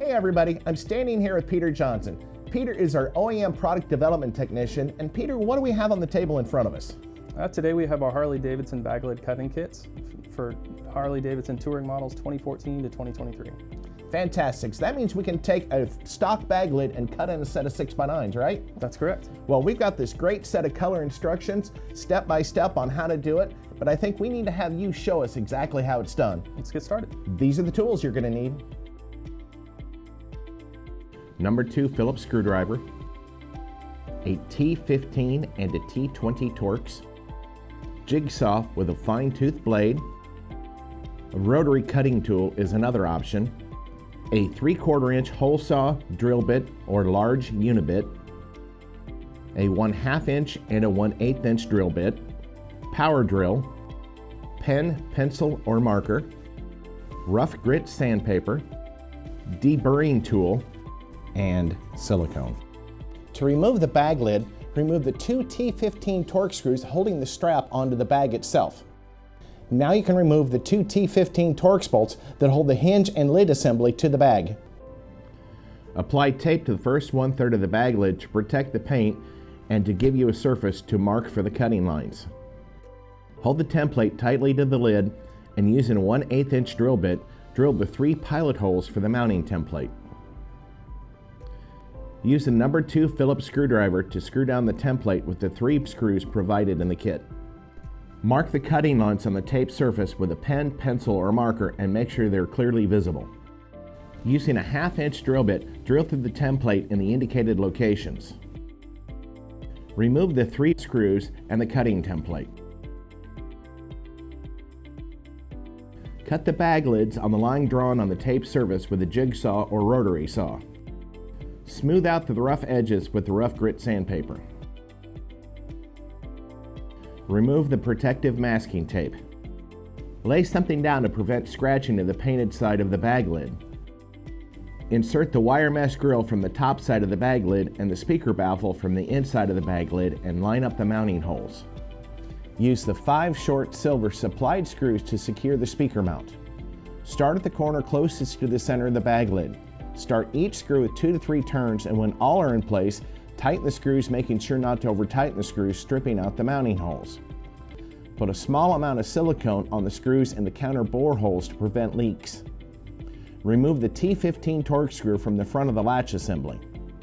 Hey everybody, I'm standing here with Peter Johnson. Peter is our OEM product development technician. And Peter, what do we have on the table in front of us? Today we have our Harley-Davidson bag lid cutting kits for Harley-Davidson touring models 2014 to 2023. Fantastic. So that means we can take a stock bag lid and cut in a set of 6x9s, right? That's correct. Well, we've got this great set of color instructions, step by step on how to do it, but I think we need to have you show us exactly how it's done. Let's get started. These are the tools you're going to need. Number 2 Phillips screwdriver, a T15 and a T20 Torx, jigsaw with a fine-tooth blade, a rotary cutting tool is another option, a 3/4 inch hole saw, drill bit, or large unibit, a 1/2 inch and a 1/8 inch drill bit, power drill, pen, pencil, or marker, rough grit sandpaper, deburring tool, and silicone. To remove the bag lid, remove the 2 T15 Torx screws holding the strap onto the bag itself. Now you can remove the 2 T15 Torx bolts that hold the hinge and lid assembly to the bag. Apply tape to the first 1/3 of the bag lid to protect the paint and to give you a surface to mark for the cutting lines. Hold the template tightly to the lid and using a 1/8 inch drill bit, drill the 3 pilot holes for the mounting template. Use the number 2 Phillips screwdriver to screw down the template with the 3 screws provided in the kit. Mark the cutting lines on the tape surface with a pen, pencil, or marker and make sure they're clearly visible. Using a 1/2 inch drill bit, drill through the template in the indicated locations. Remove the 3 screws and the cutting template. Cut the bag lids on the line drawn on the tape surface with a jigsaw or rotary saw. Smooth out the rough edges with the rough grit sandpaper. Remove the protective masking tape. Lay something down to prevent scratching of the painted side of the bag lid. Insert the wire mesh grill from the top side of the bag lid and the speaker baffle from the inside of the bag lid and line up the mounting holes. Use the 5 short silver supplied screws to secure the speaker mount. Start at the corner closest to the center of the bag lid. Start each screw with 2 to 3 turns, and when all are in place, tighten the screws, making sure not to over-tighten the screws, stripping out the mounting holes. Put a small amount of silicone on the screws and the counter bore holes to prevent leaks. Remove the T15 Torx screw from the front of the latch assembly.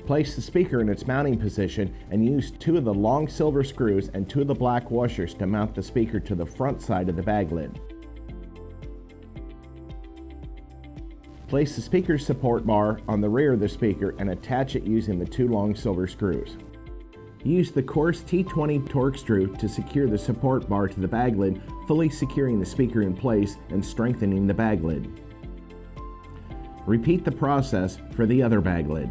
Place the speaker in its mounting position and use 2 of the long silver screws and 2 of the black washers to mount the speaker to the front side of the bag lid. Place the speaker support bar on the rear of the speaker and attach it using the 2 long silver screws. Use the coarse T20 Torx screw to secure the support bar to the bag lid, fully securing the speaker in place and strengthening the bag lid. Repeat the process for the other bag lid.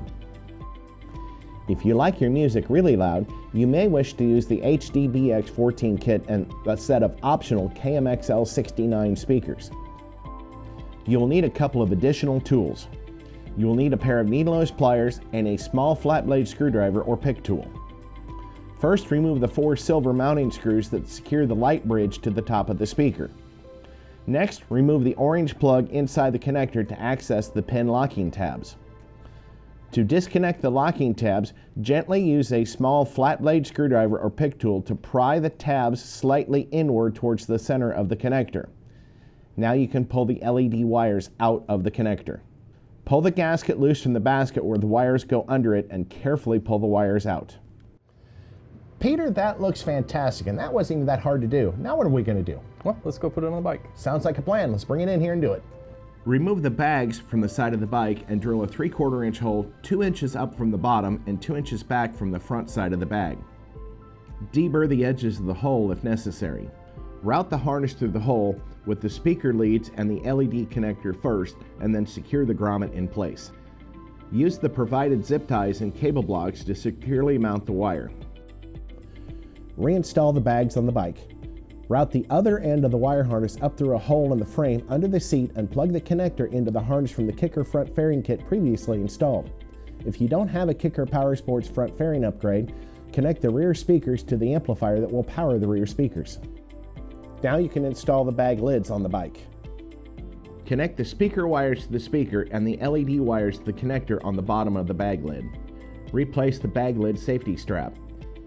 If you like your music really loud, you may wish to use the HDBX 14 kit and a set of optional KMXL 69 speakers. You will need a couple of additional tools. You will need a pair of needle-nose pliers and a small flat blade screwdriver or pick tool. First, remove the 4 silver mounting screws that secure the light bridge to the top of the speaker. Next, remove the orange plug inside the connector to access the pin locking tabs. To disconnect the locking tabs, gently use a small flat blade screwdriver or pick tool to pry the tabs slightly inward towards the center of the connector. Now you can pull the LED wires out of the connector. Pull the gasket loose from the basket where the wires go under it and carefully pull the wires out. Peter, that looks fantastic, and that wasn't even that hard to do. Now what are we going to do? Well, let's go put it on the bike. Sounds like a plan. Let's bring it in here and do it. Remove the bags from the side of the bike and drill a 3/4 inch hole 2 inches up from the bottom and 2 inches back from the front side of the bag. Deburr the edges of the hole if necessary. Route the harness through the hole with the speaker leads and the LED connector first, and then secure the grommet in place. Use the provided zip ties and cable blocks to securely mount the wire. Reinstall the bags on the bike. Route the other end of the wire harness up through a hole in the frame under the seat and plug the connector into the harness from the KICKER front fairing kit previously installed. If you don't have a KICKER Power Sports front fairing upgrade, connect the rear speakers to the amplifier that will power the rear speakers. Now you can install the bag lids on the bike. Connect the speaker wires to the speaker and the LED wires to the connector on the bottom of the bag lid. Replace the bag lid safety strap.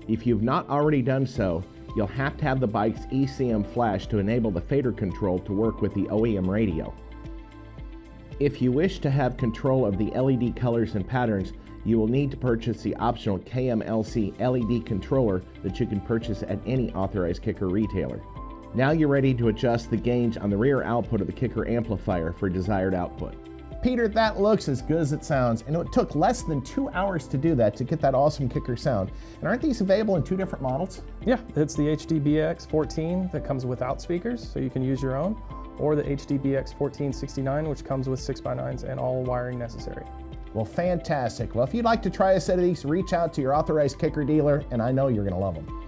If you've not already done so, you'll have to have the bike's ECM flash to enable the fader control to work with the OEM radio. If you wish to have control of the LED colors and patterns, you will need to purchase the optional KMLC LED controller that you can purchase at any authorized KICKER retailer. Now you're ready to adjust the gains on the rear output of the KICKER amplifier for desired output. Peter, that looks as good as it sounds, and it took less than 2 hours to do that to get that awesome KICKER sound. And aren't these available in 2 different models? Yeah, it's the HDBX 14 that comes without speakers, so you can use your own, or the HDBX 1469, which comes with 6x9s and all wiring necessary. Well, fantastic. Well, if you'd like to try a set of these, reach out to your authorized KICKER dealer, and I know you're going to love them.